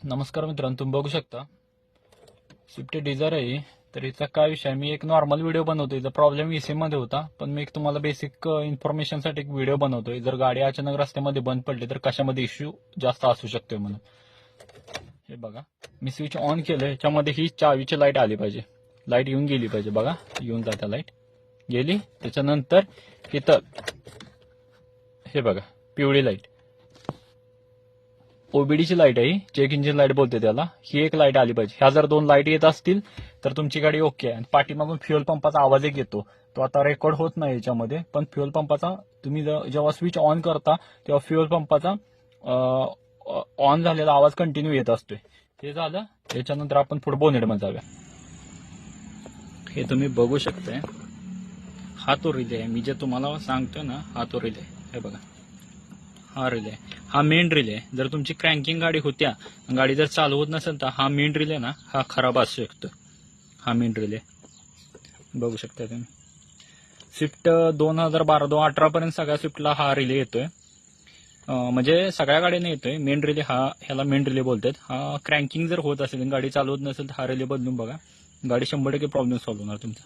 नमस्कार मित्रांनो, तुम्ही बघू शकता स्विफ्ट डिझायर आहे. तर हिचा काय विषय, मी एक नॉर्मल व्हिडिओ बनवतोय. हिचा प्रॉब्लेम ईसी मध्ये होता, पण मी एक तुम्हाला बेसिक इन्फॉर्मेशनसाठी एक व्हिडिओ बनवतोय. जर गाडी अचानक रस्त्यामध्ये बंद पडली तर कशामध्ये इश्यू जास्त असू शकतोय म्हणून. हे बघा, मी स्विच ऑन केलं, ह्याच्यामध्ये ही चावीची लाईट आली पाहिजे. लाईट येऊन गेली पाहिजे. बघा, येऊन जाते लाईट, गेली. त्याच्यानंतर इथं हे बघा, पिवळी लाईट ओबीडीची लाईट आहे, चेक इंजिन लाईट बोलते त्याला. ही एक लाईट आली पाहिजे. ह्या जर दोन लाईट येत असतील तर तुमची गाडी ओके आहे. आणि पाठीमागून फ्युअल पंपाचा आवाज एक येतो, तो आता रेकॉर्ड होत नाही याच्यामध्ये, पण फ्युअल पंपाचा तुम्ही जेव्हा स्विच ऑन करता तेव्हा फ्युअल पंपाचा ऑन झालेला आवाज कंटिन्यू येत असतोय. हे झालं. त्याच्यानंतर आपण पुढे बोनेटमध्ये जाऊया. हे तुम्ही बघू शकताय, हा तो रिले आहे. मी जे तुम्हाला सांगतोय ना, हा तो रिले. हे बघा, हा रिले, हा मेन रिले. जर तुमची क्रँकिंग गाडी होत्या, गाडी जर चालू होत नसेल तर हा मेन रिले ना, हा खराब असू शकतो. हा मेन रिले बघू शकता तुम्ही. स्विफ्ट 2012-2018 पर्यंत सगळ्या स्विफ्टला हा रिले येतोय. म्हणजे सगळ्या गाडीने येतोय मेन रिले. ह्याला मेन रिले बोलतात. हा क्रँकिंग जर होत असेल, गाडी चालू होत नसेल तर हा रिले बदलून बघा. गाडी 100% प्रॉब्लेम सॉल्व्ह होणार तुमचा.